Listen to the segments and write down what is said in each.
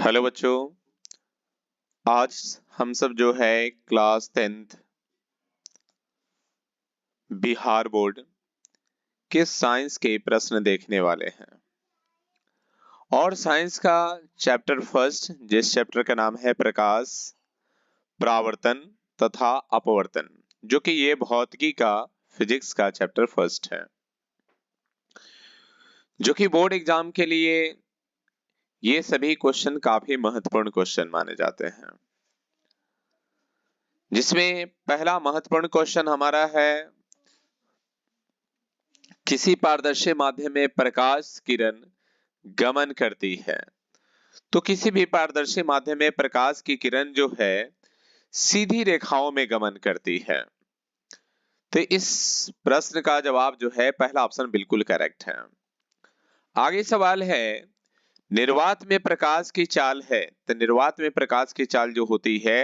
Hello बच्चों, आज हम सब जो है क्लास 10th बिहार बोर्ड के साइंस के प्रश्न देखने वाले हैं। और साइंस का चैप्टर फर्स्ट, जिस चैप्टर का नाम है प्रकाश, परावर्तन तथा अपवर्तन, जो कि ये भौतिकी का फिजिक्स का चैप्टर फर्स्ट है, जो कि बोर्ड एग्जाम के लिए ये सभी क्वेश्चन काफी महत्वपूर्ण क्वेश्चन माने जाते हैं। जिसमें पहला महत्वपूर्ण क्वेश्चन हमारा है, किसी पारदर्शी माध्यम में प्रकाश किरण गमन करती है। तो किसी भी पारदर्शी माध्यम में प्रकाश की किरण जो है सीधी रेखाओं में गमन करती है। तो इस प्रश्न का जवाब जो है पहला ऑप्शन बिल्कुल करेक्ट है। आगे सवाल है, निर्वात में प्रकाश की चाल है। तो निर्वात में प्रकाश की चाल जो होती है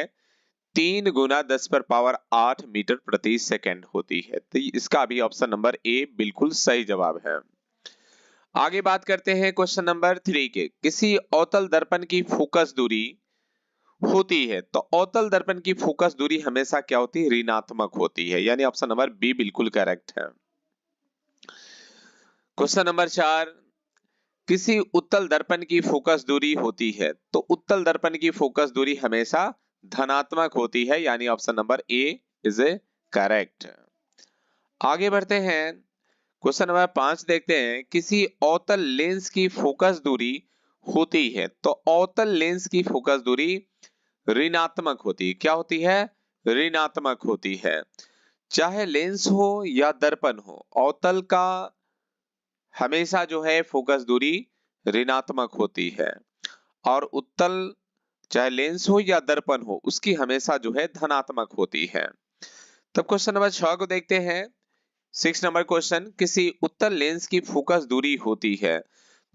3 गुना 10⁻8 मीटर प्रति सेकंड होती है। तो इसका भी ऑप्शन नंबर ए बिल्कुल सही जवाब है। आगे बात करते हैं क्वेश्चन नंबर 3 के, किसी अवतल दर्पण की फोकस दूरी होती है। तो अवतल दर्पण की फोकस दूरी हमेशा क्या होती है? ऋणात्मक होती है, यानी ऑप्शन नंबर बी बिल्कुल करेक्ट है। क्वेश्चन नंबर 4, किसी उत्तल दर्पण की फोकस दूरी होती है। तो उत्तल दर्पण की फोकस दूरी हमेशा धनात्मक होती है, यानी option number A is a correct. आगे बढ़ते हैं, क्वेश्चन नंबर 5 देखते हैं, किसी अवतल लेंस की फोकस दूरी होती है। तो अवतल लेंस की फोकस दूरी ऋणात्मक होती है। क्या होती है? ऋणात्मक होती है। चाहे लेंस हो या दर्पण हो, अवतल का हमेशा जो है फोकस दूरी ऋणात्मक होती है, और उत्तल चाहे लेंस हो या दर्पण हो उसकी हमेशा जो है धनात्मक होती है। तब क्वेश्चन नंबर 6 को देखते हैं। 6 नंबर क्वेश्चन, किसी उत्तल लेंस की फोकस दूरी होती है।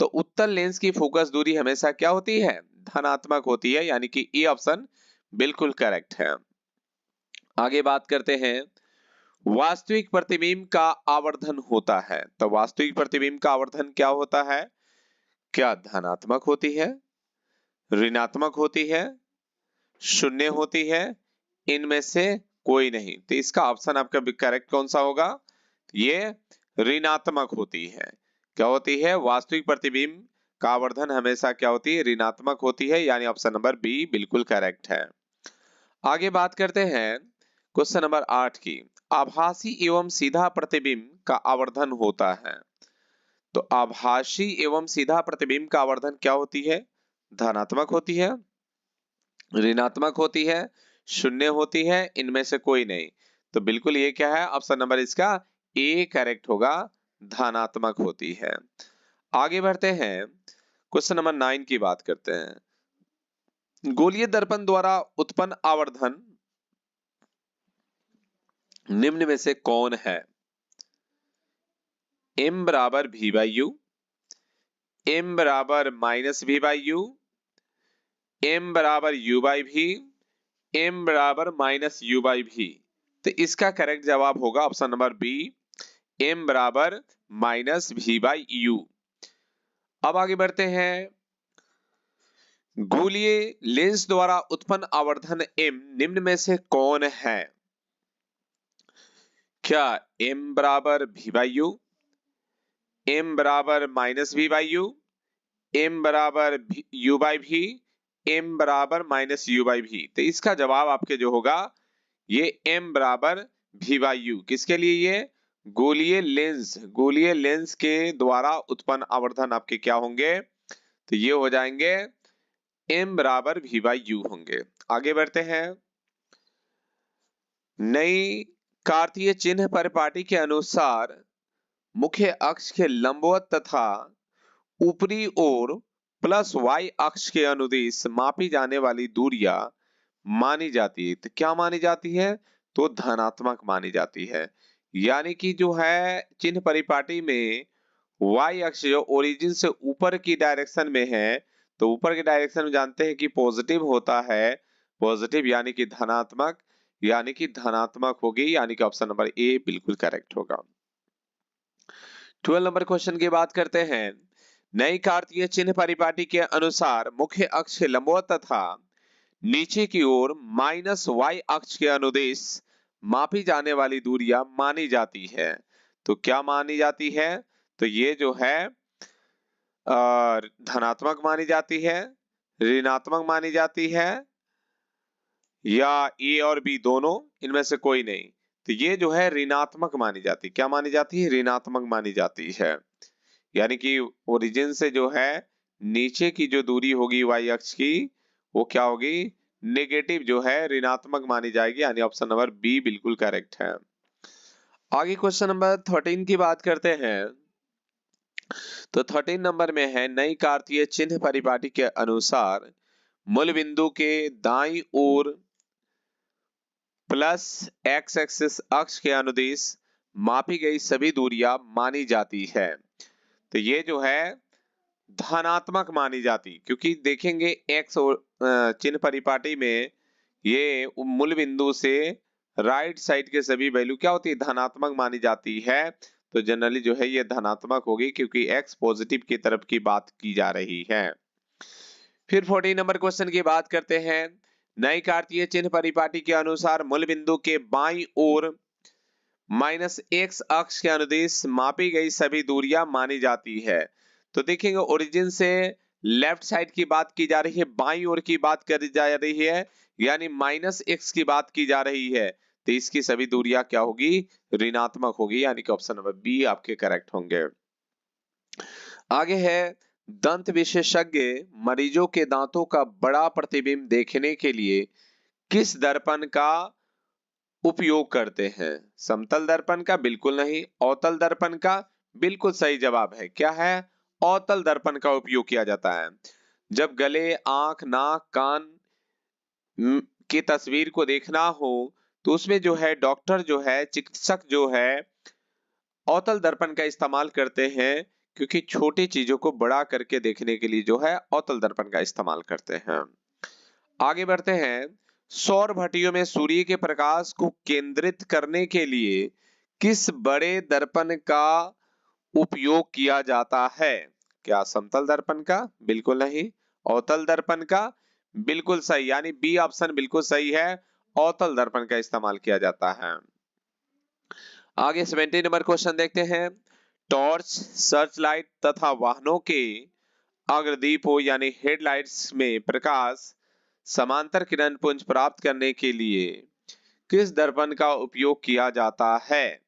तो उत्तल लेंस की फोकस दूरी हमेशा क्या होती है? धनात्मक होती है, यानी कि ए ऑप्शन बिल्कुल करेक्ट है। आगे बात करते हैं, वास्तविक प्रतिबिंब का आवर्धन होता है। तो वास्तविक प्रतिबिंब का आवर्धन क्या होता है? क्या धनात्मक होती है, ऋणात्मक होती है, शून्य होती है, इनमें से कोई नहीं? तो इसका ऑप्शन आपका करेक्ट कौन सा होगा? ये ऋणात्मक होती है। क्या होती है? वास्तविक प्रतिबिंब का आवर्धन हमेशा क्या होती है? ऋणात्मक होती है, यानी ऑप्शन नंबर बी बिल्कुल करेक्ट है। आगे बात करते हैं क्वेश्चन नंबर 8 की, आभासी एवं सीधा प्रतिबिंब का आवर्धन होता है। तो आभासी एवं सीधा प्रतिबिंब का आवर्धन क्या होती है? धनात्मक होती है, ऋणात्मक होती है, शून्य होती है, इनमें से कोई नहीं? तो बिल्कुल ये क्या है? ऑप्शन नंबर इसका ए करेक्ट होगा, धनात्मक होती है। आगे बढ़ते हैं, क्वेश्चन नंबर 9 की बात करते हैं, गोलीय दर्पण द्वारा उत्पन्न आवर्धन निम्न में से कौन है? m बराबर v बाई यू, m बराबर minus v by you, m बराबर u बाई v, m बराबर माइनस u बाई v। तो इसका करेक्ट जवाब होगा ऑप्शन नंबर बी, m बराबर माइनस v बाई यू। अब आगे बढ़ते हैं, गोलीय लेंस द्वारा उत्पन्न आवर्धन m निम्न में से कौन है? क्या m बराबर v बाई यू, m बराबर minus v by you, m बराबर u बाई v, m बराबर माइनस u बाई v? तो इसका जवाब आपके जो होगा ये m बराबर v बाई यू। किसके लिए? ये गोलीय लेंस के द्वारा उत्पन्न आवर्धन आपके क्या होंगे? तो ये हो जाएंगे m बराबर v बाई यू होंगे। आगे बढ़ते हैं, नई कार्तीय चिन्ह परिपाटी के अनुसार मुख्य अक्ष के लंबवत तथा ऊपरी ओर प्लस y अक्ष के अनुदिश मापी जाने वाली दूरियां मानी जाती है। तो क्या मानी जाती है? तो धनात्मक मानी जाती है। यानी कि जो है चिन्ह परिपाटी में y अक्ष जो ओरिजिन से ऊपर की डायरेक्शन में है, तो ऊपर की डायरेक्शन में जानते हैं कि पॉजिटिव होता है, पॉजिटिव यानी कि धनात्मक, यानी कि धनात्मक होगी, यानी कि ऑप्शन नंबर ए बिल्कुल करेक्ट होगा। 12 नंबर क्वेश्चन की बात करते हैं, नई कार्तीय चिन्ह परिपाटी के अनुसार मुख्य अक्ष के लंबवत तथा नीचे की ओर माइनस वाई अक्ष के अनुदेश मापी जाने वाली दूरियां मानी जाती है। तो क्या मानी जाती है? तो ये जो है धनात्मक मानी जाती है, ऋणात्मक मानी जाती है, या ए और बी दोनों, इनमें से कोई नहीं। तो ये जो है ऋणात्मक मानी जाती है। क्या मानी जाती है? ऋणात्मक मानी जाती है। यानी कि ओरिजिन से जो है नीचे की जो दूरी होगी वाई अक्ष की, वो क्या होगी? नेगेटिव जो है, ऋणात्मक मानी जाएगी। यानी ऑप्शन नंबर बी बिल्कुल करेक्ट है। आगे क्वेश्चन नंबर 13 की बात करते हैं। तो 13 नंबर में है, नई कार्तीय चिन्ह परिपाटी के अनुसार मूल बिंदु के दाईं ओर प्लस एक्स एक्सिस अक्ष के अनुदिश मापी गई सभी दूरियां मानी जाती है। तो ये जो है धनात्मक मानी जाती, क्योंकि देखेंगे एक्स चिन्ह परिपाटी में ये मूल बिंदु से राइट साइड के सभी वैल्यू क्या होती है? धनात्मक मानी जाती है। तो जनरली जो है ये धनात्मक होगी, क्योंकि एक्स पॉजिटिव की तरफ की बात की जा रही है। फिर 14 नंबर क्वेश्चन की बात करते हैं। नई कार्तीय चिन्ह परिपाटी के अनुसार मूल बिंदु के बाईं ओर माइनस एक्स अक्ष के अनुदिश मापी गई सभी दूरियां मानी जाती है। तो देखेंगे ओरिजिन से लेफ्ट साइड की बात की जा रही है, बाईं ओर की बात करी जा रही है, यानी माइनस एक्स की बात की जा रही है। तो इसकी सभी दूरियां क्या होगी? ऋणात्मक होगी। यानी कि ऑप्शन नंबर बी आपके करेक्ट होंगे। आगे है, दंत विशेषज्ञ मरीजों के दांतों का बड़ा प्रतिबिंब देखने के लिए किस दर्पण का उपयोग करते हैं? समतल दर्पण का? बिल्कुल नहीं। अवतल दर्पण का? बिल्कुल सही जवाब है। क्या है? अवतल दर्पण का उपयोग किया जाता है। जब गले, आंख, नाक, कान की तस्वीर को देखना हो तो उसमें जो है डॉक्टर जो है, चिकित्सक जो है, अवतल दर्पण का इस्तेमाल करते हैं, क्योंकि छोटी चीजों को बड़ा करके देखने के लिए जो है अवतल दर्पण का इस्तेमाल करते हैं। आगे बढ़ते हैं। सौर भट्टियों में सूर्य के प्रकाश को केंद्रित करने के लिए किस बड़े दर्पण का उपयोग किया जाता है? क्या समतल दर्पण का? बिल्कुल नहीं। अवतल दर्पण का? बिल्कुल सही, यानी बी ऑप्शन बिल्कुल सही है, अवतल दर्पण का इस्तेमाल किया जाता है। आगे 17 नंबर क्वेश्चन देखते हैं। टॉर्च, सर्च लाइट तथा वाहनों के अग्रदीपों यानी हेडलाइट्स में प्रकाश समांतर किरण पुंज प्राप्त करने के लिए किस दर्पण का उपयोग किया जाता है?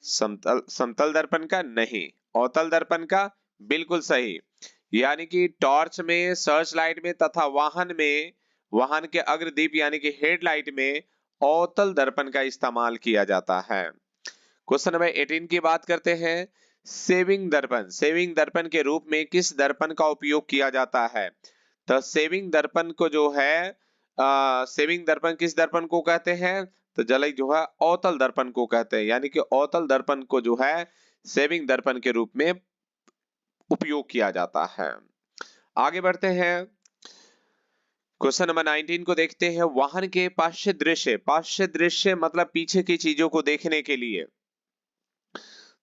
समतल दर्पण का? नहीं। अवतल दर्पण का? बिल्कुल सही। यानी कि टॉर्च में, सर्च लाइट में तथा वाहन के अग्रदीप यानी कि हेडलाइट में अवतल दर्पण का इस्तेमाल किया जाता है। क्वेश्चन नंबर 18 की बात करते हैं। सेविंग दर्पण के रूप में किस दर्पण का उपयोग किया जाता है? तो सेविंग दर्पण को जो है सेविंग दर्पण किस दर्पण को कहते हैं? तो जल्दी जो है अवतल दर्पण को कहते हैं। यानी कि अवतल दर्पण को जो है सेविंग दर्पण के रूप में उपयोग किया जाता है। आगे बढ़ते हैं। क्वेश्चन नंबर 19 को देखते हैं। वाहन के पार्श्व दृश्य मतलब पीछे की चीजों को देखने के लिए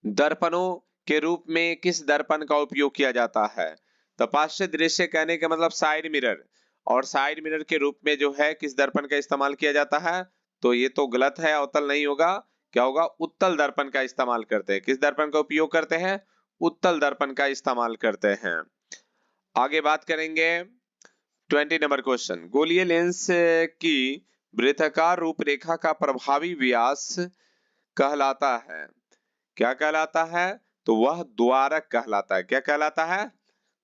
दर्पणों के रूप में किस दर्पण का उपयोग किया जाता है? तो पार्श्व दृश्य कहने का मतलब साइड मिरर, और साइड मिरर के रूप में जो है किस दर्पण का इस्तेमाल किया जाता है? तो ये तो गलत है, अवतल नहीं होगा। क्या होगा? उत्तल दर्पण का इस्तेमाल करते हैं। किस दर्पण का उपयोग करते हैं? उत्तल दर्पण का इस्तेमाल करते हैं। आगे बात करेंगे 20 नंबर क्वेश्चन। गोलीय लेंस की वृत्ताकार रूपरेखा का प्रभावी व्यास कहलाता है। क्या कहलाता है? तो वह द्वारक कहलाता है। क्या कहलाता है?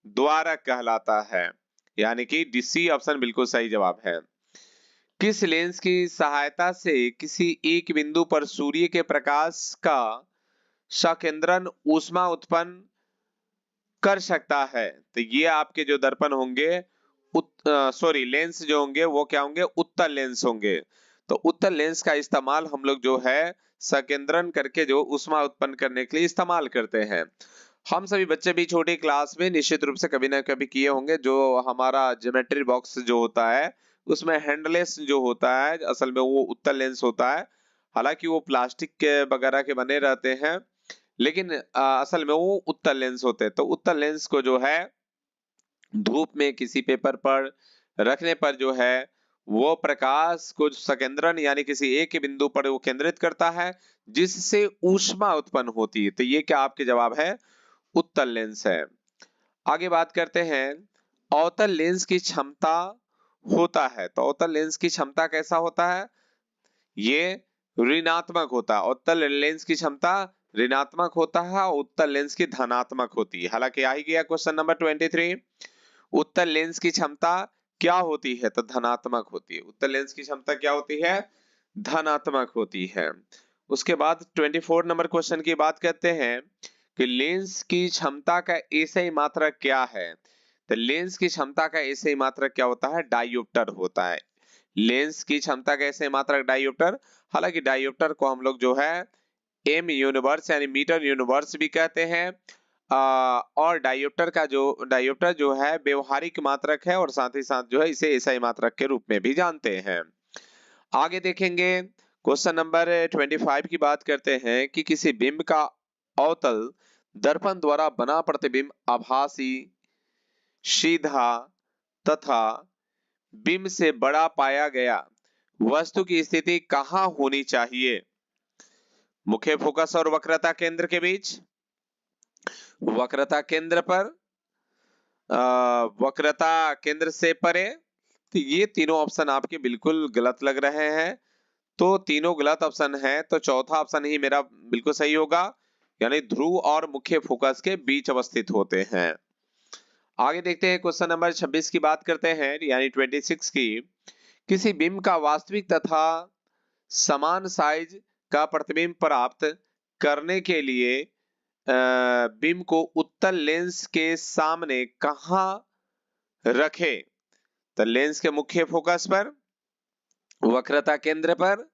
द्वारक कहलाता है। यानी कि डी ऑप्शन बिल्कुल सही जवाब है। किस लेंस की सहायता से किसी एक बिंदु पर सूर्य के प्रकाश का सकेंद्रण ऊष्मा उत्पन्न कर सकता है? तो ये आपके जो दर्पण होंगे, लेंस जो होंगे वो क्या होंगे? उत्तल लेंस होंगे। तो उत्तल लेंस का इस्तेमाल हम लोग जो है सकेंद्रण करके जो ऊष्मा उत्पन्न करने के लिए इस्तेमाल करते हैं। हम सभी बच्चे भी छोटी क्लास में निश्चित रूप से कभी ना कभी किए होंगे। जो हमारा ज्योमेट्री बॉक्स जो होता है उसमें हैंडलेस जो होता है, असल में वो उत्तल लेंस होता है। हालांकि वो प्लास्टिक के वगैरह के बने रहते हैं, लेकिन असल में वो उत्तल लेंस होते हैं। तो उत्तल लेंस को जो है धूप में किसी पेपर पर रखने पर जो है वो प्रकाश को संकेंद्रण यानी किसी एक ही बिंदु पर वो केंद्रित करता है, जिससे ऊष्मा उत्पन्न होती है। तो ये क्या आपके जवाब है, उत्तल लेंस है। आगे बात करते हैं, अवतल लेंस की क्षमता होता है। तो अवतल लेंस की क्षमता कैसा होता है, ये ऋणात्मक होता है। उत्तल लेंस की क्षमता ऋणात्मक होता है और उत्तल लेंस की धनात्मक होती है। हालांकि आ ही गया क्वेश्चन नंबर 23, उत्तल लेंस की क्षमता क्या होती है, तो धनात्मक होती है। उत्तल लेंस की क्षमता क्या होती है, धनात्मक होती है। उसके बाद 24 नंबर क्वेश्चन की बात करते हैं कि लेंस की क्षमता का एसआई मात्रक क्या है। तो लेंस की क्षमता का एसआई मात्रक क्या होता है, डायोप्टर होता है। लेंस की क्षमता का एसआई मात्रक डायोप्टर। हालांकि डायोप्टर को हम लोग जो है एम यूनिवर्स यानी मीटर यूनिवर्स भी कहते हैं। और डायोप्टर जो है व्यवहारिक मात्रक है और साथ ही साथ जो है इसे एसआई मात्रक के रूप में भी जानते हैं। आगे देखेंगे क्वेश्चन नंबर 25 की बात करते हैं कि किसी बिंब का अवतल दर्पण द्वारा बना प्रतिबिंब आभासी, सीधा तथा बिंब से बड़ा पाया गया वस्तु की स्थिति कहां होनी चाहिए। मुख्य फोकस और वक्रता केंद्र के बीच, वक्रता केंद्र पर, वक्रता केंद्र से परे। तो ये तीनों ऑप्शन आपके बिल्कुल गलत लग रहे हैं, तो तीनों गलत ऑप्शन है। तो चौथा ऑप्शन ही मेरा बिल्कुल सही होगा, यानी ध्रुव और मुख्य फोकस के बीच अवस्थित होते हैं। आगे देखते हैं क्वेश्चन नंबर 26 की बात करते हैं, यानी 26 की, किसी बिंब का वास्तविक तथा समान साइज का प्रतिबिंब प्राप्त करने के लिए बिंब को उत्तल लेंस के सामने कहां रखे। तो लेंस के मुख्य फोकस पर, वक्रता केंद्र पर।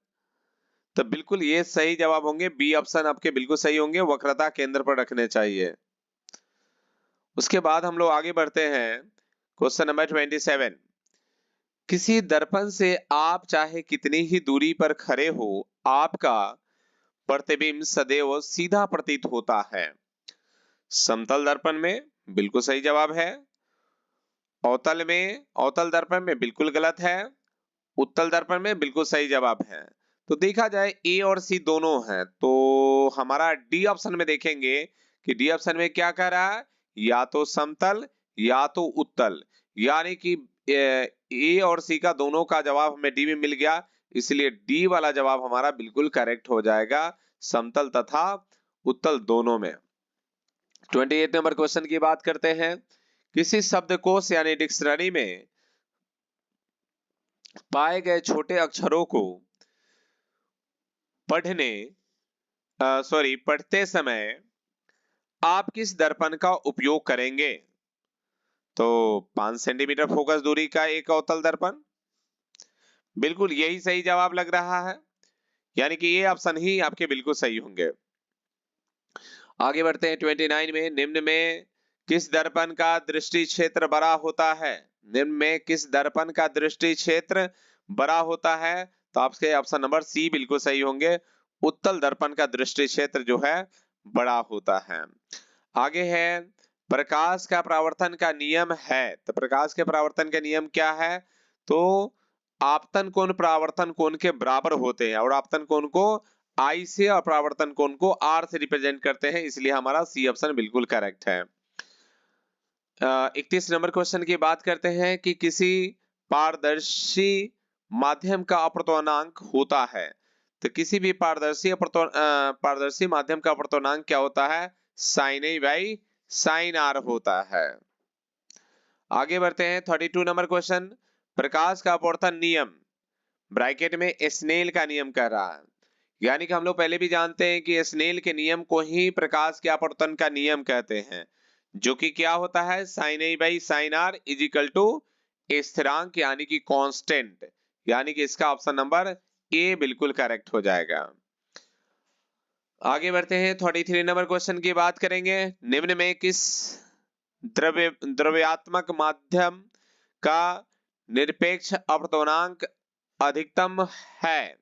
तो बिल्कुल ये सही जवाब होंगे, बी ऑप्शन आपके बिल्कुल सही होंगे, वक्रता केंद्र पर रखने चाहिए। उसके बाद हम लोग आगे बढ़ते हैं क्वेश्चन नंबर 27, किसी दर्पण से आप चाहे कितनी ही दूरी पर खड़े हो, आपका प्रतिबिंब सदैव सीधा प्रतीत होता है। समतल दर्पण में बिल्कुल सही जवाब है, अवतल दर्पण में बिल्कुल गलत है, उत्तल दर्पण में बिल्कुल सही जवाब है। तो देखा जाए ए और सी दोनों हैं, तो हमारा डी ऑप्शन में देखेंगे कि डी ऑप्शन में क्या कह रहा है, या तो समतल या तो उत्तल, यानी कि ए और सी का दोनों का जवाब हमें डी में मिल गया, इसलिए डी वाला जवाब हमारा बिल्कुल करेक्ट हो जाएगा, समतल तथा उत्तल दोनों में। 28 नंबर क्वेश्चन की बात करते हैं, किसी शब्दकोश यानी डिक्शनरी में पाए गए छोटे अक्षरों को पढ़ते समय आप किस दर्पण का उपयोग करेंगे। तो 5 सेंटीमीटर फोकस दूरी का एक अवतल दर्पण, बिल्कुल यही सही जवाब लग रहा है, यानी कि ये ऑप्शन ही आपके बिल्कुल सही होंगे। आगे बढ़ते हैं 29 में, निम्न में किस दर्पण का दृष्टि क्षेत्र बड़ा होता है। निम्न में किस दर्पण का दृष्टि क्षेत्र बड़ा होता है, तो आपके ऑप्शन नंबर सी बिल्कुल सही होंगे, उत्तल दर्पण का दृष्टि क्षेत्र जो है बड़ा होता है। आगे है, प्रकाश का परावर्तन का नियम है। तो प्रकाश के परावर्तन का नियम क्या है, तो आपतन कोण परावर्तन कोण के बराबर होते हैं, और आपतन कोण को आई से और परावर्तन कोण को आर से रिप्रेजेंट करते हैं, इसलिए हमारा सी ऑप्शन बिल्कुल करेक्ट है। 31 नंबर क्वेश्चन की बात करते हैं कि किसी पारदर्शी माध्यम का अपवर्तनांक होता है। तो किसी भी पारदर्शी माध्यम का अपवर्तनांक क्या होता है, sine A by sine R होता है। आगे बढ़ते हैं 32 नंबर क्वेश्चन, प्रकाश का अपवर्तन नियम ब्रैकेट में स्नेल का नियम कह रहा है, यानी कि हम लोग पहले भी जानते हैं कि स्नेल के नियम को ही प्रकाश के अपवर्तन का नियम कहते हैं, जो कि क्या होता है, sine A by sine R is equal to स्थिरांक यानी कि कांस्टेंट, यानी कि इसका ऑप्शन नंबर ए बिल्कुल करेक्ट हो जाएगा। आगे बढ़ते हैं 33 नंबर क्वेश्चन की बात करेंगे, निम्न में किस द्रव्यात्मक माध्यम का निरपेक्ष अपवर्तनांक अधिकतम है।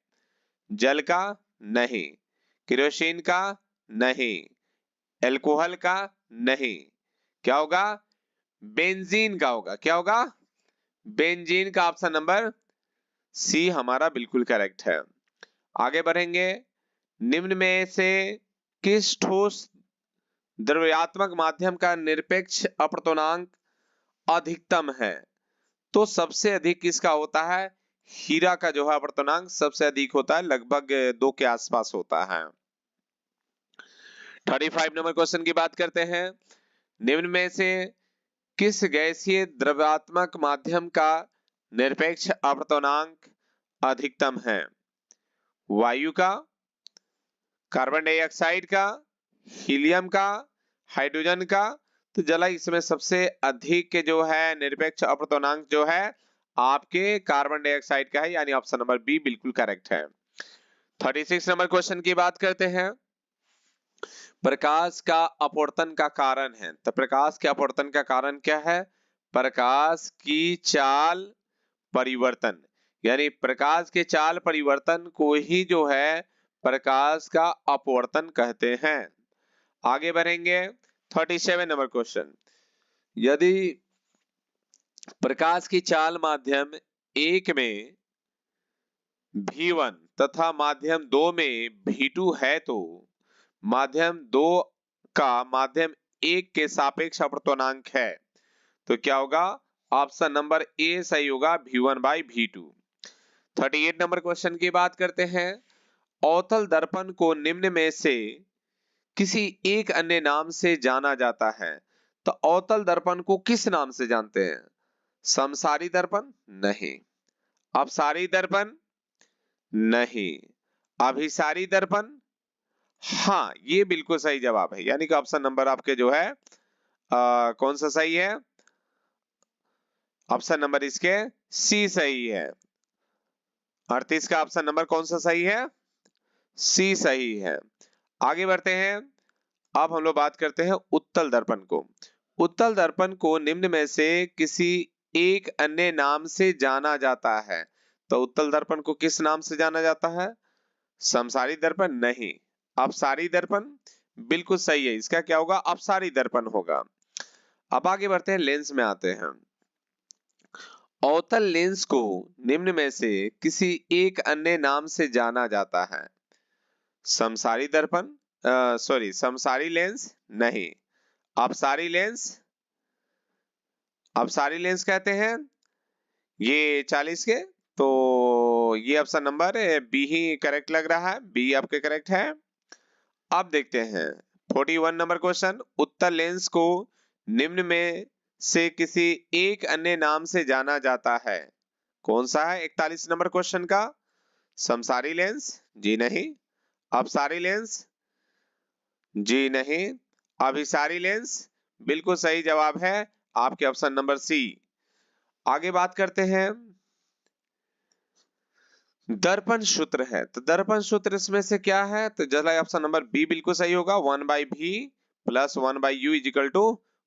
जल का नहीं, केरोसिन का नहीं, एल्कोहल का नहीं, क्या होगा? बेंजीन का होगा। क्या होगा? बेंजीन का। ऑप्शन नंबर सी हमारा बिल्कुल करेक्ट है। आगे बढ़ेंगे। निम्न में से किस ठोस द्रव्यात्मक माध्यम का निरपेक्ष अपवर्तनांक अधिकतम है? तो सबसे अधिक किसका होता है? हीरा का जो है अपवर्तनांक सबसे अधिक होता है, लगभग 2 के आसपास होता है। 35 नंबर क्वेश्चन की बात करते हैं। निम्न में से किस गैसीय द्रव्यात्मक माध्यम का निरपेक्ष अपवर्तनांक अधिकतम है? वायु का, कार्बन डाइऑक्साइड का, हीलियम का, हाइड्रोजन का? तो जला इसमें सबसे अधिक के जो है निरपेक्ष अपवर्तनांक जो है आपके कार्बन डाइऑक्साइड का है, यानी ऑप्शन नंबर बी बिल्कुल करेक्ट है। 36 नंबर क्वेश्चन की बात करते हैं। प्रकाश का अपवर्तन का कारण है, तो प्रकाश के अपवर्तन का कारण क्या है? प्रकाश की चाल परिवर्तन, यानी प्रकाश के चाल परिवर्तन को ही जो है प्रकाश का अपवर्तन कहते हैं। आगे बढ़ेंगे। 37 नंबर क्वेश्चन। यदि प्रकाश की चाल माध्यम 1 में V1 तथा माध्यम 2 में V2 है तो माध्यम 2 का माध्यम 1 के सापेक्ष अपवर्तनांक है, तो क्या होगा? ऑप्शन नंबर ए सही होगा, V1 by V2। 38 number question की बात करते हैं। अवतल दर्पण को निम्न में से किसी एक अन्य नाम से जाना जाता है, तो अवतल दर्पण को किस नाम से जानते हैं? समसारी दर्पण नहीं, अपसारी दर्पण नहीं, अभिसारी दर्पण? हाँ, ये बिल्कुल सही जवाब है, यानी कि ऑप्शन नंबर आपके जो है कौन सा सही है? ऑप्शन नंबर इसके सी सही है। 38 का ऑप्शन नंबर कौन सा सही है? सी सही है। आगे बढ़ते हैं। अब हम लोग बात करते हैं उत्तल दर्पण को। उत्तल दर्पण को निम्न में से किसी एक अन्य नाम से जाना जाता है, तो उत्तल दर्पण को किस नाम से जाना जाता है? समसारी दर्पण नहीं, अपसारी दर्पण? बिल्कुल सही है, इसका क्या होगा? अपसारी दर्पण होगा। अब आगे बढ़ते हैं, लेंस में आते हैं। अवतल लेंस को निम्न में से किसी एक अन्य नाम से जाना जाता है। समसारी दर्पण, सॉरी समसारी लेंस नहीं, अपसारी लेंस? अपसारी लेंस कहते हैं ये 40 के, तो ये ऑप्शन नंबर बी ही करेक्ट लग रहा है, बी आपके करेक्ट है। अब देखते हैं 41 नंबर क्वेश्चन। उत्तल लेंस को निम्न में से किसी एक अन्य नाम से जाना जाता है, कौन सा है 41 नंबर क्वेश्चन का? समसारी लेंस? जी नहीं। अपसारी लेंस? जी नहीं। अभिसारी लेंस? बिल्कुल सही जवाब है आपके ऑप्शन नंबर सी। आगे बात करते हैं। दर्पण सूत्र है, तो दर्पण सूत्र इसमें से क्या है? तो जला ऑप्शन नंबर बी बिल्कुल सही होगा, 1/v plus 1/u is equal to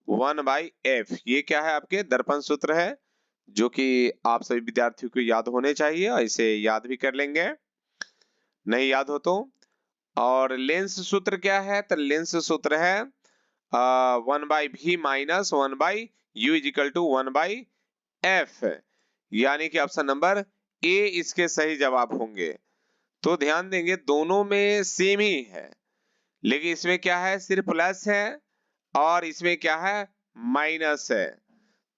1/f। ये क्या है? आपके दर्पण सूत्र है, जो कि आप सभी विद्यार्थियों को याद होने चाहिए, और इसे याद भी कर लेंगे नहीं याद हो तो। और लेंस सूत्र क्या है? तो लेंस सूत्र है 1/v minus 1/u is equal to 1/f, यानी कि ऑप्शन नंबर ए इसके सही जवाब होंगे। तो ध्यान देंगे दोनों में सेम ही है, लेकिन इसमें क्या है? सिर्फ प्लस है, और इसमें क्या है? माइनस है।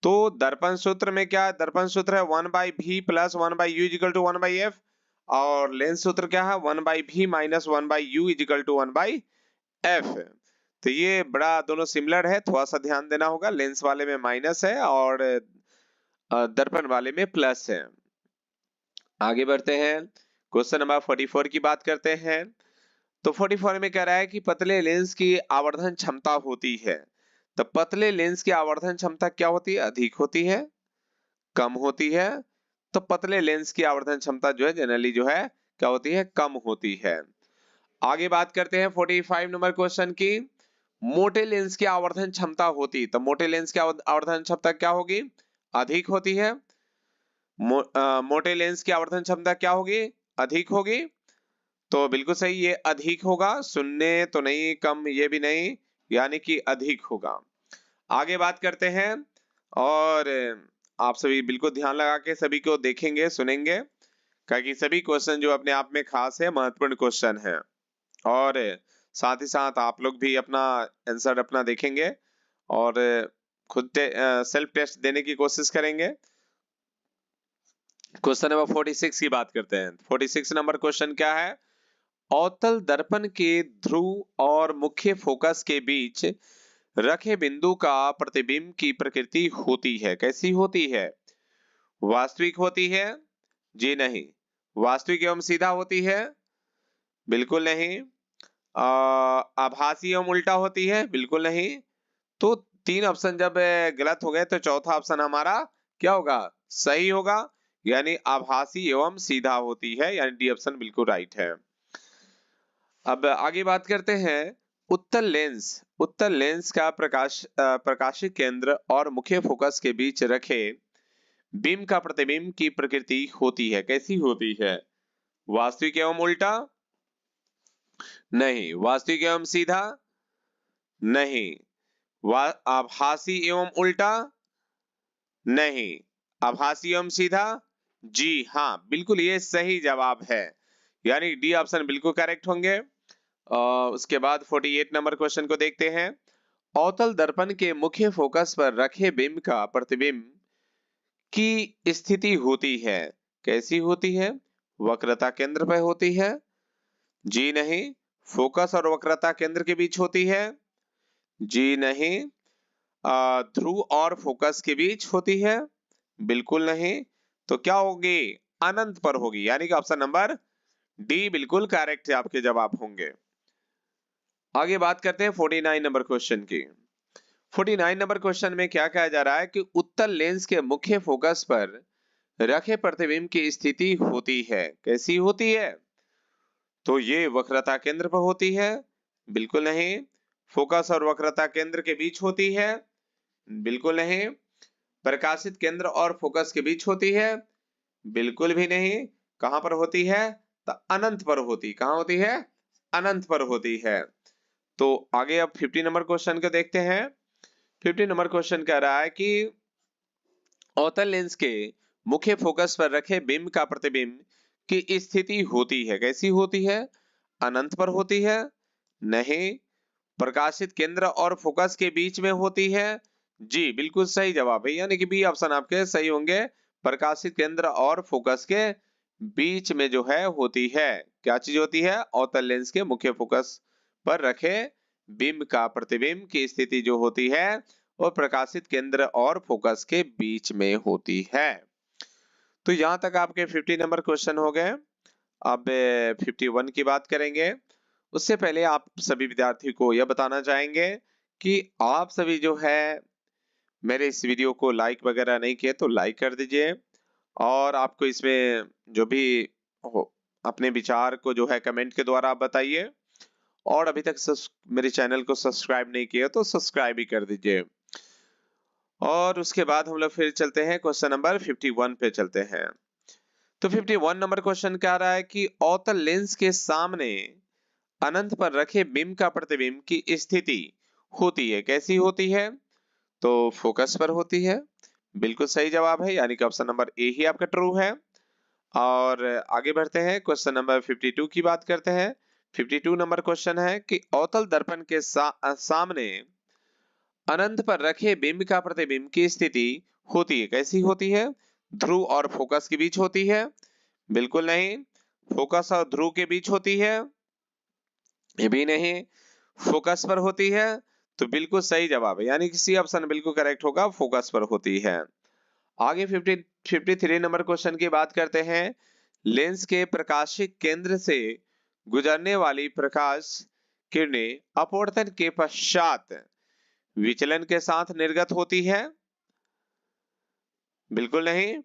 तो दर्पण सूत्र में क्या है? दर्पण सूत्र है 1/v plus 1/u is equal to 1/f, और लेंस सूत्र क्या है? 1/v minus 1/u is equal to 1/f। तो ये बड़ा दोनों सिमिलर है, थोड़ा सा ध्यान देना होगा, लेंस वाले में माइनस है और दर्पण वाले में प्लस है। आगे बढ़ते हैं, क्वेश्चन नंबर 44 की बात करते हैं। तो 44 में कह रहा है कि पतले लेंस की आवर्धन क्षमता होती है, तो पतले लेंस की आवर्धन क्षमता क्या होती है? अधिक होती है, कम होती है? तो पतले लेंस की आवर्धन क्षमता जो है जनरली जो है क्या होती है? कम होती है। आगे बात करते हैं 45 नंबर क्वेश्चन की। मोटे लेंस की आवर्धन क्षमता होती, तो मोटे लेंस की आवर्धन क्षमता क्या होगी? अधिक होती है। मोटे लेंस की आवर्धन क्षमता क्या होगी? अधिक होगी। तो बिल्कुल सही, ये अधिक होगा, शून्य तो नहीं, कम ये भी नहीं, यानी कि अधिक होगा। आगे बात करते हैं और आप सभी बिल्कुल ध्यान लगा के सभी को देखेंगे, सुनेंगे, क्योंकि सभी क्वेश्चन जो अपने आप में खास है, महत्वपूर्ण क्वेश्चन है। और साथ ही साथ आप लोग भी अपना आंसर अपना देखेंगे और खुद सेल्फ टेस्ट देने की कोशिश करेंगे। क्वेश्चन नंबर 46 की बात करते हैं। 46 नंबर क्वेश्चन क्या है? अवतल दर्पण के ध्रुव और मुख्य फोकस के बीच रखे बिंदु का प्रतिबिंब की प्रकृति होती है, कैसी होती है? वास्तविक होती है? जी नहीं। वास्तविक एवं सीधा होती है? बिल्कुल नहीं। आभासी एवं उल्टा होती है? बिल्कुल नहीं। तो 3 ऑप्शन जब गलत हो गए तो चौथा ऑप्शन हमारा क्या होगा? सही होगा, यानी आभासी एवं सीधा होती है, यानी डी ऑप्शन बिल्कुल राइट है। अब आगे बात करते हैं उत्तल लेंस। उत्तल लेंस का प्रकाशीय केंद्र और मुख्य फोकस के बीच रखे बिंब का प्रतिबिंब की प्रकृति होती है, कैसी होती है? वास्तविक एवं उल्टा? नहीं। वास्तविक एवं सीधा? नहीं। आभासी एवं उल्टा? नहीं। आभासी एवं सीधा? जी हाँ, बिल्कुल ये सही जवाब है, यानी डी ऑप्शन बिल्कुल करेक्ट होंगे। उसके बाद 48 नंबर क्वेश्चन को देखते हैं। अवतल दर्पण के मुख्य फोकस पर रखे बिंब का प्रतिबिंब की स्थिति होती है, कैसी होती है? वक्रता केंद्र पर होती है? जी नहीं। फोकस और वक्रता केंद्र के बीच होती है? जी नहीं। ध्रुव और फोकस के बीच होती है? बिल्कुल नहीं। तो क्या होगी? अनंत पर होगी, यानी कि ऑप्शन नंबर डी बिल्कुल करेक्ट है, आपके जवाब होंगे। आगे बात करते हैं 49 नंबर क्वेश्चन की। 49 नंबर क्वेश्चन में क्या कहा जा रहा है कि उत्तल लेंस के मुख्य फोकस पर रखे प्रतिबिंब की स्थिति होती है, कैसी होती है? तो ये वक्रता केंद्र पर होती है? बिल्कुल नहीं। फोकस और वक्रता केंद्र के बीच होती है? बिल्कुल नहीं। प्रकाशित केंद्र और फोकस के बीच होती है? बिल्कुल भी नहीं। कहां पर होती है? तो अनंत पर होती। कहां होती है? अनंत पर होती है। तो आगे अब 50 नंबर क्वेश्चन को देखते हैं। 50 नंबर क्वेश्चन कह रहा है कि अवतल लेंस के मुख्य फोकस पर रखे बिंब का प्रतिबिंब की स्थिति होती है, कैसी होती है? अनंत पर होती है? नहीं। प्रकाशित केंद्र और फोकस के बीच में होती है? जी बिल्कुल सही जवाब है, यानी कि बी ऑप्शन आपके सही होंगे। प्रकाशित केंद्र और फोकस के बीच में जो है होती है। क्या चीज होती है? अवतल लेंस के मुख्य फोकस पर रखे बिंब का प्रतिबिंब की स्थिति जो होती है वो प्रकाशित केंद्र और फोकस के बीच में होती है। तो यहां तक आपके 50 नंबर क्वेश्चन हो गए। अब 51 की बात करेंगे। उससे पहले आप सभी विद्यार्थी को यह बताना चाहेंगे कि आप सभी जो है मेरे इस वीडियो को लाइक वगैरह नहीं किए तो लाइक कर दीजिए, और आपको इसमें जो भी हो अपने विचार को जो है कमेंट के द्वारा आप बताइए, और अभी तक मेरे चैनल को सब्सक्राइब नहीं किया तो सब्सक्राइब भी कर दीजिए। और उसके बाद हम लोग फिर चलते हैं क्वेश्चन नंबर 51 पे चलते हैं। तो 51 नंबर क्वेश्चन क्या रहा है कि अवतल लेंस के सामने अनंत पर रखे बिंब का प्रतिबिंब की स्थिति होती है, कैसी होती है? तो फोकस पर होती है। बिल्कुल सही जवाब है, यानी कि ऑप्शन नंबर ए ही आपका ट्रू है। और आगे बढ़ते हैं, क्वेश्चन नंबर 52 की बात करते हैं। 52 नंबर क्वेश्चन है कि अवतल दर्पण के सामने अनंत पर रखे बिंब का प्रतिबिंब की स्थिति होती है, कैसी होती है? ध्रुव और फोकस के बीच होती है? बिल्कुल नहीं। फोकस और ध्रुव के बीच होती है? ये भी नहीं। फोकस पर होती है? तो बिल्कुल सही जवाब है, यानी कि सी ऑप्शन बिल्कुल करेक्ट होगा, फोकस पर होती है। आगे 53 नंबर क्वेश्चन की बात करते हैं। लेंस के प्रकाशिक केंद्र से गुजरने वाली प्रकाश किरणें अपवर्तन के पश्चात विचलन के साथ निर्गत होती है? बिल्कुल नहीं।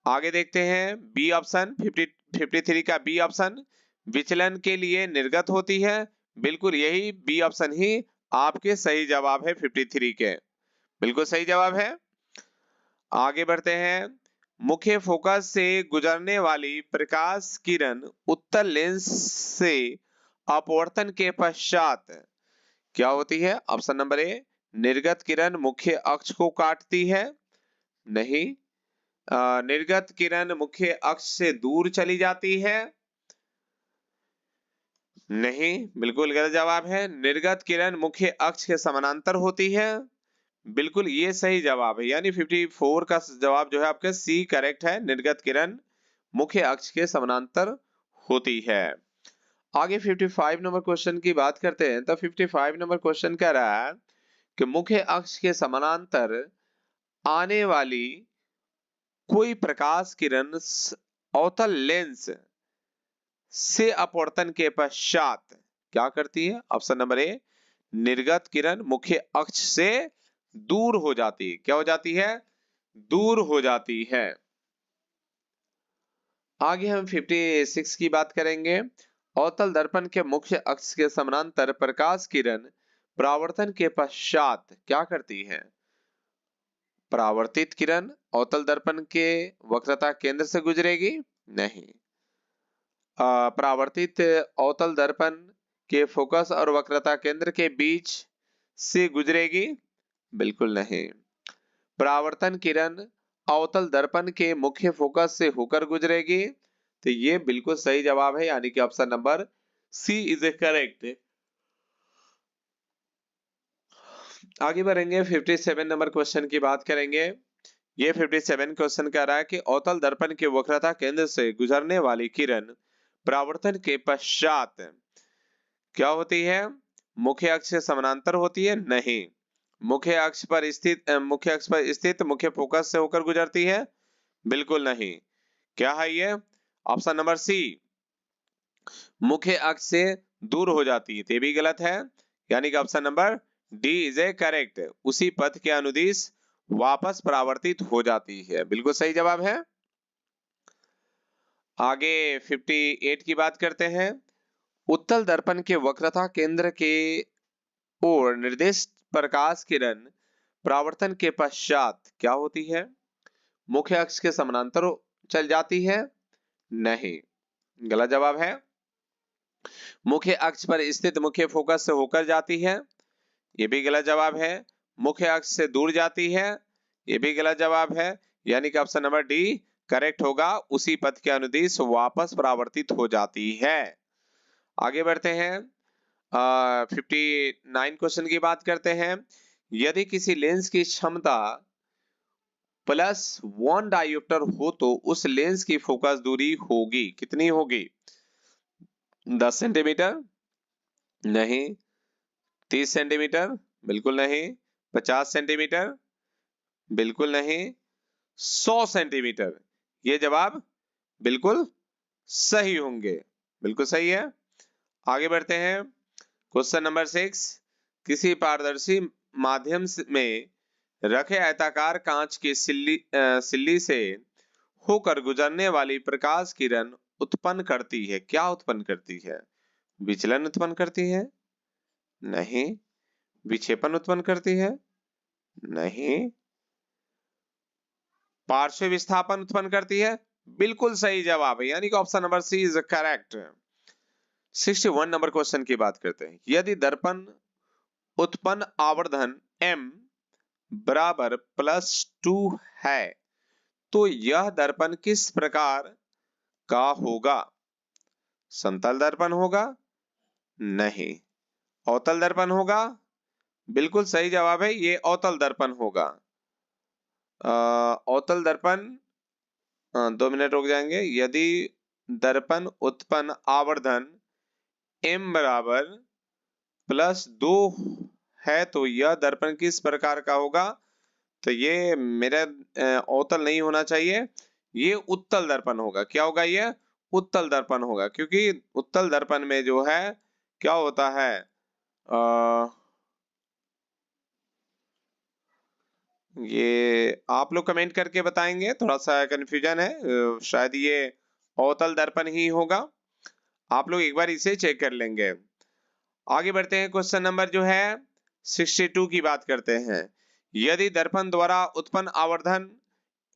आगे देखते हैं बी ऑप्शन 53 का बी ऑप्शन, विचलन के लिए निर्गत होती है। बिल्कुल यही बी ऑप्शन ही आपके सही जवाब है 53 के, बिल्कुल सही जवाब है। आगे बढ़ते हैं, मुख्य फोकस से गुजरने वाली प्रकाश किरण उत्तल लेंस से अपवर्तन के पश्चात क्या होती है? ऑप्शन नंबर ए, निर्गत किरण मुख्य अक्ष को काटती है। नहीं। निर्गत किरण मुख्य अक्ष से दूर चली जाती है। नहीं, बिल्कुल गलत जवाब है। निर्गत किरण मुख्य अक्ष के समानांतर होती है। बिल्कुल ये सही जवाब है, यानी 54 का जवाब जो है आपका सी करेक्ट है। निर्गत किरण मुख्य अक्ष के समानांतर होती है। आगे 55 नंबर क्वेश्चन की बात करते हैं। तो 55 नंबर क्वेश्चन कह रहा है कि मुख्य अक्ष के समानांतर आने वाली कोई प्रकाश किरण अवतल लेंस से अपवर्तन के पश्चात क्या करती है? ऑप्शन नंबर ए, निर्गत किरण मुख्य अक्ष से दूर हो जाती है। क्या हो जाती है? दूर हो जाती है। आगे हम 56 की बात करेंगे। अवतल दर्पण के मुख्य अक्ष के समानांतर प्रकाश किरण परावर्तन के पश्चात क्या करती है? परावर्तित किरण अवतल दर्पण के वक्रता केंद्र से गुजरेगी? नहीं। परावर्तित अवतल दर्पण के फोकस और वक्रता केंद्र के बीच से गुजरेगी? बिल्कुल नहीं। परावर्तन किरण अवतल दर्पण के मुख्य फोकस से होकर गुजरेगी। तो ये बिल्कुल सही जवाब है, यानी कि option number C is a correct. आगे बढ़ेंगे 57 नंबर क्वेश्चन की बात करेंगे। ये 57 क्वेश्चन कह रहा है कि अवतल दर्पण के वक्रता केंद्र से गुजरने वाली किरण परावर्तन के पश्चात क्या होती है? मुख्य अक्ष से समानांतर होती है? नहीं। मुख्य अक्ष पर स्थित मुख्य फोकस से होकर गुजरती है? बिल्कुल नहीं। क्या है ये? ऑप्शन नंबर सी, मुख्य अक्ष से दूर हो जाती है। ये भी गलत है, यानी कि option number D is a correct. उसी पथ के अनुदिश वापस परावर्तित हो जाती है। बिल्कुल सही जवाब है। आगे 58 की बात करते हैं। उत्तल दर्पण के वक्रता केंद्र के ओर निर्देशित प्रकाश किरण परावर्तन के पश्चात क्या होती है? मुख्य अक्ष के समानांतर चल जाती है? नहीं, गलत जवाब है। मुख्य अक्ष पर स्थित मुख्य फोकस से होकर जाती है? ये भी गलत जवाब है। मुख्य अक्ष से दूर जाती है? ये भी गलत जवाब है, यानी कि ऑप्शन नंबर डी करेक्ट होगा। उसी पथ के अनुदिश वापस परावर्तित हो जाती है। आगे बढ़ते हैं। 59 क्वेश्चन की बात करते हैं। यदि किसी लेंस की क्षमता +1 डायोप्टर हो तो उस लेंस की फोकस दूरी होगी, कितनी होगी? 10 सेंटीमीटर? नहीं। 30 सेंटीमीटर? बिल्कुल नहीं। 50 सेंटीमीटर? बिल्कुल नहीं। 100 सेंटीमीटर? ये जवाब बिल्कुल सही होंगे। बिल्कुल सही है। आगे बढ़ते हैं। क्वेश्चन नंबर 6, किसी पारदर्शी माध्यम में रखे आयताकार कांच की सिल्ली से होकर गुजरने वाली प्रकाश किरण उत्पन्न करती है। क्या उत्पन्न करती है? विचलन उत्पन्न करती है? नहीं। विक्षेपण उत्पन्न करती है? नहीं। पार्श्व विस्थापन उत्पन्न करती है? बिल्कुल सही जवाब है, यानी कि option number C is correct. 61 number question की बात करते हैं। यदि दर्पण उत्पन्न आवर्धन m बराबर +2 है तो यह दर्पण किस प्रकार का होगा? समतल दर्पण होगा? नहीं। अवतल दर्पण होगा? बिल्कुल सही जवाब है, ये अवतल दर्पण होगा। अवतल दर्पण 2 मिनट रुक जाएंगे। यदि दर्पण उत्पन्न आवर्धन m बराबर +2 है तो यह दर्पण किस प्रकार का होगा? तो ये मेरा अवतल नहीं होना चाहिए, ये उत्तल दर्पण होगा। क्या होगा? ये उत्तल दर्पण होगा, क्योंकि उत्तल दर्पण में जो है क्या होता है, ये आप लोग कमेंट करके बताएंगे, थोड़ा सा कंफ्यूजन है। शायद ये अवतल दर्पण ही होगा। आप लोग एक बार इसे चेक कर लेंगे। आगे बढ़ते हैं। क्वेश्चन नंबर जो है 62 की बात करते हैं। यदि दर्पण द्वारा उत्पन्न आवर्धन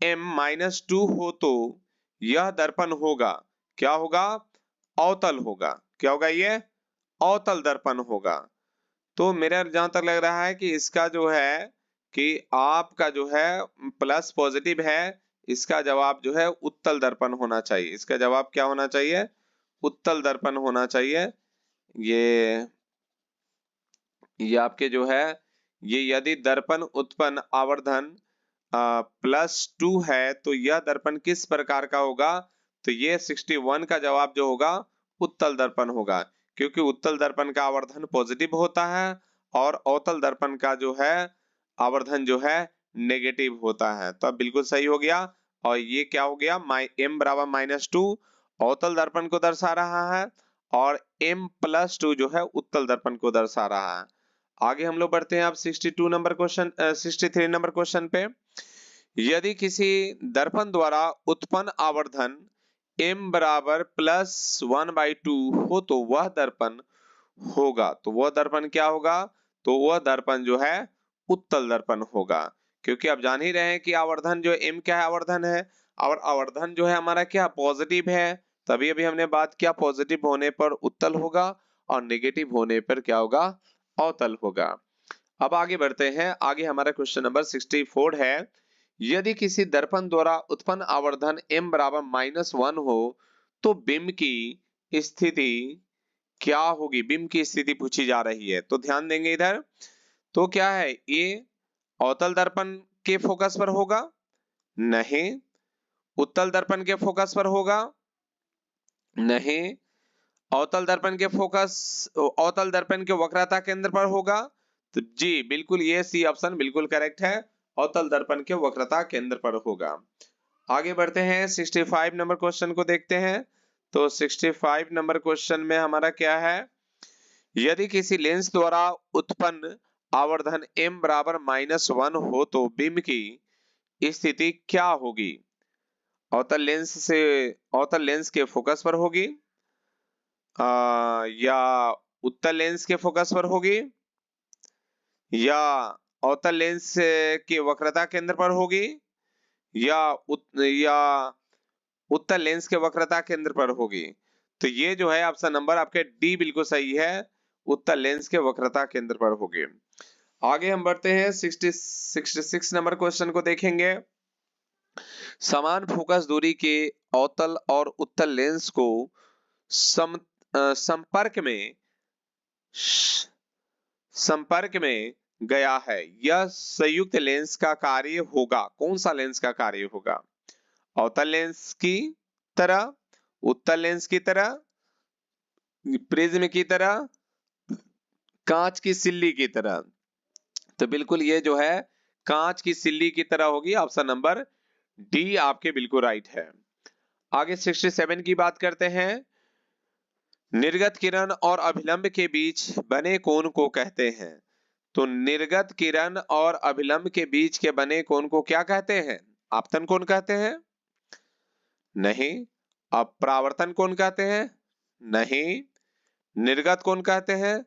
m-2 हो तो यह दर्पण होगा, क्या होगा? अवतल होगा। क्या होगा? ये अवतल दर्पण होगा। तो मेरा जहां तक लग रहा है कि इसका जो है कि आपका जो है प्लस पॉजिटिव है, इसका जवाब जो है उत्तल दर्पण होना चाहिए। इसका जवाब क्या होना चाहिए? उत्तल दर्पण होना चाहिए। ये आपके जो है ये यदि दर्पण उत्पन्न आवर्धन +2 है तो यह दर्पण किस प्रकार का होगा? तो ये 61 का जवाब जो होगा उत्तल दर्पण होगा, क्योंकि उत्तल दर्पण का आवर्धन पॉजिटिव होता है और अवतल दर्पण का जो है आवर्धन जो है नेगेटिव होता है। तो अब बिल्कुल सही हो गया। और ये क्या हो गया? m बराबर -2 अवतल दर्पण को दर्शा रहा है और m+2 जो है उत्तल दर्पण को दर्शा रहा है। आगे हम लोग बढ़ते हैं अब 63 नंबर क्वेश्चन 63 नंबर क्वेश्चन पे। यदि किसी दर्पण द्वारा उत्पन्न आवर्धन m बराबर +1/2 हो तो वह दर्पण होगा। तो वह दर्पण क्या होगा? तो वह दर्पण जो है उत्तल दर्पण होगा, क्योंकि आप जान ही रहे हैं कि आवर्धन जो m क्या है? आवर्धन है, और आवर्धन जो है हमारा क्या? पॉजिटिव है। तभी अभी हमने बात किया पॉजिटिव होने पर उत्तल होगा और नेगेटिव होने पर क्या होगा? अवतल होगा। अब आगे बढ़ते हैं। आगे हमारा क्वेश्चन नंबर 64 है। यदि किसी दर्पण द्वारा उत्पन्न आवर्धन m बराबर -1 हो तो बिंब की स्थिति क्या होगी? बिंब की स्थिति पूछी जा रही है, तो ध्यान देंगे इधर। तो क्या है? ये अवतल दर्पण के फोकस पर होगा? नहीं। उत्तल दर्पण के फोकस पर होगा? नहीं। अवतल दर्पण के फोकस अवतल दर्पण के वक्रता केंद्र पर होगा? तो जी बिल्कुल, ये सी ऑप्शन बिल्कुल करेक्ट है, अवतल दर्पण के वक्रता केंद्र पर होगा। आगे बढ़ते हैं 65 नंबर क्वेश्चन को देखते हैं। तो 65 नंबर क्वेश्चन में हमारा क्या है? यदि किसी लेंस द्वारा उत्पन्न आवर्धन m बराबर -1 हो तो बिंब की स्थिति क्या होगी? अवतल लेंस के फोकस पर होगी, या उत्तल लेंस के फोकस पर होगी, या अवतल लेंस के वक्रता केंद्र पर होगी, या उत्तल लेंस के वक्रता केंद्र पर होगी? तो ये जो है ऑप्शन नंबर आपके डी बिल्कुल सही है, उत्तल लेंस के वक्रता केंद्र पर होगी। आगे हम बढ़ते हैं 66 नंबर क्वेश्चन को देखेंगे। समान फोकस दूरी के अवतल और उत्तल लेंस को संपर्क में गया है, यह संयुक्त लेंस का कार्य होगा। कौन सा लेंस का कार्य होगा? अवतल लेंस की तरह, उत्तल लेंस की तरह, प्रिज्म की तरह, कांच की सिल्ली की तरह? तो बिल्कुल ये जो है कांच की सिल्ली की तरह होगी। ऑप्शन नंबर डी आपके बिल्कुल राइट है। आगे 67 की बात करते हैं। निर्गत किरण और अभिलंब के बीच बने कोण को कहते हैं। तो निर्गत किरण और अभिलंब के बीच के बने कोण को क्या कहते हैं? आपतन कोण कहते हैं? नहीं। अपरावर्तन कोण कहते हैं? नहीं। निर्गत कोण कहते हैं?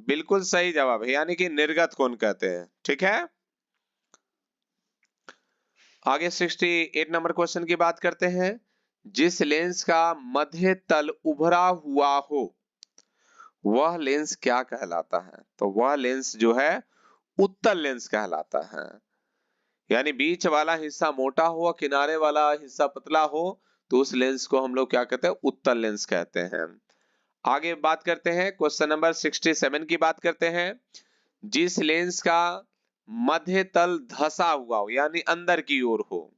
बिल्कुल सही जवाब है, यानी कि निर्गत कोण कहते हैं। ठीक है। आगे 68 नंबर क्वेश्चन की बात करते हैं। जिस लेंस का मध्य तल उभरा हुआ हो वह लेंस क्या कहलाता है? तो वह लेंस जो है उत्तल लेंस कहलाता है, यानी बीच वाला हिस्सा मोटा हो, किनारे वाला हिस्सा पतला हो, तो उस लेंस को हम लोग क्या कहते हैं? उत्तल लेंस कहते हैं। आगे बात करते हैं क्वेश्चन नंबर 67 की बात करते हैं। जिस लेंस का मध्य तल धंसा हुआ हो, यानी अंदर की ओर हो,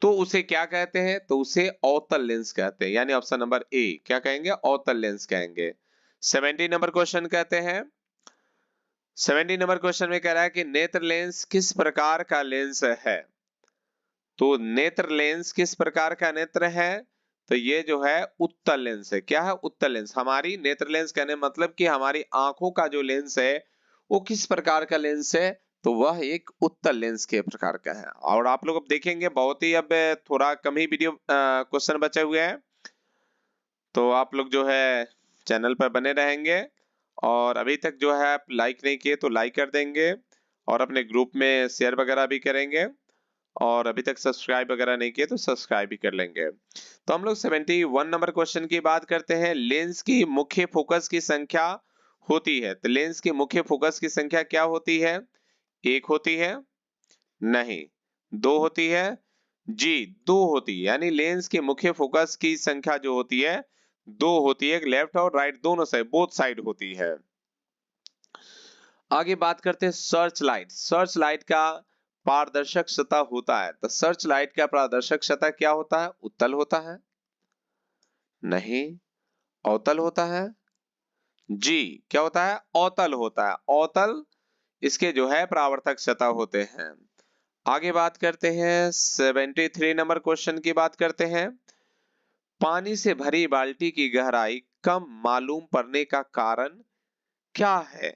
तो उसे क्या कहते हैं? तो उसे अवतल लेंस कहते हैं, यानी ऑप्शन नंबर ए क्या कहेंगे? अवतल लेंस कहेंगे। 70 नंबर क्वेश्चन कहते हैं। 70 नंबर क्वेश्चन में कह रहा है कि नेत्र लेंस किस प्रकार का लेंस है? तो नेत्र लेंस किस प्रकार का नेत्र है? तो ये जो है उत्तल लेंस है। क्या है? उत्तल लेंस। हमारी नेत्र लेंस कहने मतलब कि हमारी आंखों का जो लेंस है वो किस प्रकार का लेंस है? तो वह एक उत्तल लेंस के प्रकार का है। और आप लोग अब देखेंगे बहुत ही अब थोड़ा कम ही वीडियो क्वेश्चन बचे हुए हैं, तो आप लोग जो है चैनल पर बने रहेंगे, और अभी तक जो है आप लाइक नहीं किए तो लाइक कर देंगे, और अपने ग्रुप में शेयर वगैरह भी करेंगे, और अभी तक सब्सक्राइब वगैरह नहीं किए तो सब्सक्राइब भी कर लेंगे। तो हम लोग 71 नंबर क्वेश्चन की बात करते हैं। लेंस की मुख्य फोकस की संख्या होती है। तो लेंस के मुख्य फोकस की संख्या क्या होती है? 1 होती है? नहीं। 2 होती है? जी, 2 होती है। यानी लेंस के मुख्य फोकस की संख्या जो होती है 2 होती है। लेफ्ट और राइट दोनों साइड, बोथ साइड होती है। आगे बात करते हैं सर्च लाइट। सर्च लाइट का पारदर्शक सतह होता है। तो सर्च लाइट का पारदर्शक सतह क्या होता है? उत्तल होता है? नहीं। अवतल होता है? जी, क्या होता है? अवतल होता है। अवतल इसके जो है परावर्तक सतह होते हैं। आगे बात करते हैं 73 नंबर क्वेश्चन की बात करते हैं। पानी से भरी बाल्टी की गहराई कम मालूम पड़ने का कारण क्या है?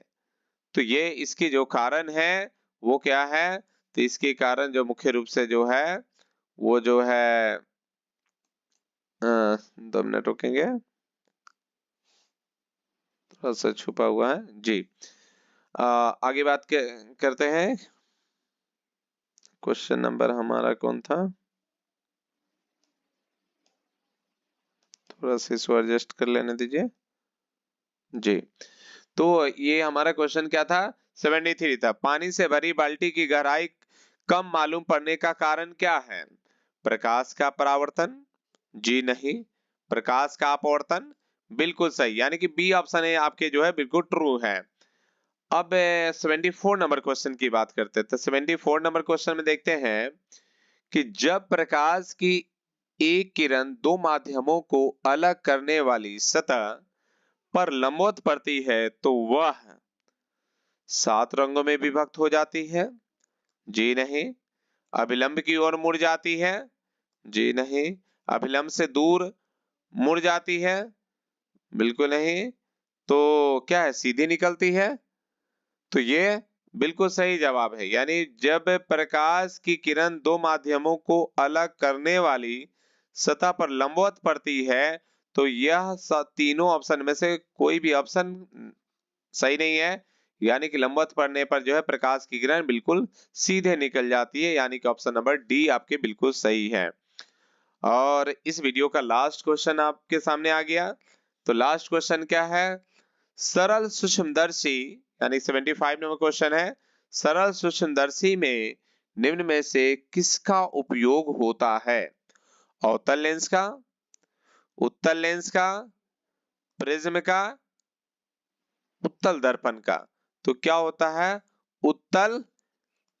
तो ये इसकी जो कारण है वो क्या है? तो इसके कारण जो मुख्य रूप से जो है वो जो है 2 मिनट रुकेंगे, थोड़ा सा छुपा हुआ है जी। आगे बात करते हैं। क्वेश्चन नंबर हमारा कौन था? थोड़ा सा इसको एडजस्ट कर लेने दीजिए जी। तो ये हमारा क्वेश्चन क्या था? 73 था। पानी से भरी बाल्टी की गहराई कम मालूम पड़ने का कारण क्या है? प्रकाश का परावर्तन? जी नहीं। प्रकाश का अपवर्तन? बिल्कुल सही, यानी कि बी ऑप्शन है आपके जो है बिल्कुल ट्रू है। अब 74 नंबर क्वेश्चन की बात करते हैं। तो 74 नंबर क्वेश्चन में देखते हैं कि जब प्रकाश की एक किरण दो माध्यमों को अलग करने वाली सतह पर लंबवत पड़ती है तो वह 7 रंगों में विभक्त हो जाती है? जी नहीं। अभिलंब की ओर मुड़ जाती है? जी नहीं। अभिलंब से दूर मुड़ जाती है? बिल्कुल नहीं। तो क्या है, सीधी निकलती है? तो ये बिल्कुल सही जवाब है। यानी जब प्रकाश की किरण दो माध्यमों को अलग करने वाली सतह पर लंबवत पड़ती है तो यह तीनों ऑप्शन में से कोई भी ऑप्शन सही नहीं है। यानी कि लंबवत पड़ने पर जो है प्रकाश की किरण बिल्कुल सीधे निकल जाती है, यानी कि ऑप्शन नंबर डी आपके बिल्कुल सही है। और इस वीडियो का लास्ट क्वेश्चन आपके सामने आ गया। तो लास्ट क्वेश्चन क्या है? सरल सूक्ष्मदर्शी, यानी 75 नंबर क्वेश्चन है। सरल सूक्ष्मदर्शी में निम्न में से किसका उपयोग होता है? अवतल लेंस का, उत्तल लेंस का, प्रिज्म का, उत्तल दर्पण का? तो क्या होता है? उत्तल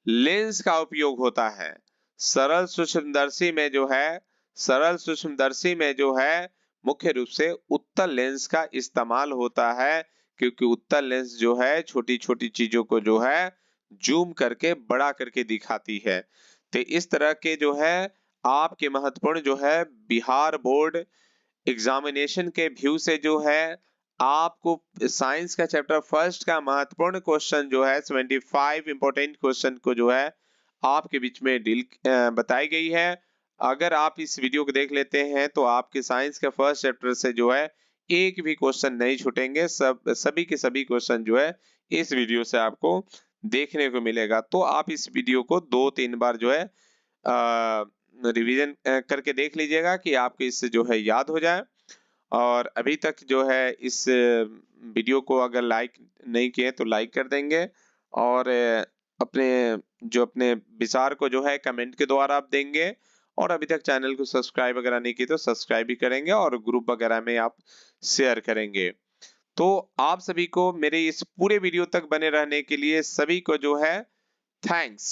लेंस का उपयोग होता है। सरल सूक्ष्मदर्शी में जो है, सरल सूक्ष्मदर्शी में जो है मुख्य रूप से उत्तल लेंस का इस्तेमाल होता है, क्योंकि उत्तल लेंस जो है छोटी छोटी चीजों को जो है जूम करके बड़ा करके दिखाती है। तो इस तरह के जो है आपके महत्वपूर्ण जो है बिहार बोर्ड एग्जामिनेशन के व्यू से जो है आपको साइंस का चैप्टर फर्स्ट का महत्वपूर्ण क्वेश्चन जो है 75 इंपोर्टेंट क्वेश्चन को जो है आपके बीच में डील बताई गई है। अगर आप इस वीडियो को देख लेते हैं तो आपके साइंस के फर्स्ट चैप्टर से जो है एक भी क्वेश्चन नहीं छूटेंगे। सभी के सभी क्वेश्चन जो है इस वीडियो से आपको देखने को मिलेगा। तो आप इस वीडियो को 2-3 बार जो है रिवीजन करके देख लीजिएगा कि आपको इससे जो है याद हो जाए। और अभी तक जो है इस वीडियो को अगर लाइक नहीं किए तो लाइक कर देंगे, और अपने विचार को जो है कमेंट के द्वारा आप देंगे, और अभी तक चैनल को सब्सक्राइब वगैरह नहीं की तो सब्सक्राइब भी करेंगे और ग्रुप वगैरह में आप शेयर करेंगे। तो आप सभी को मेरे इस पूरे वीडियो तक बने रहने के लिए सभी को जो है थैंक्स।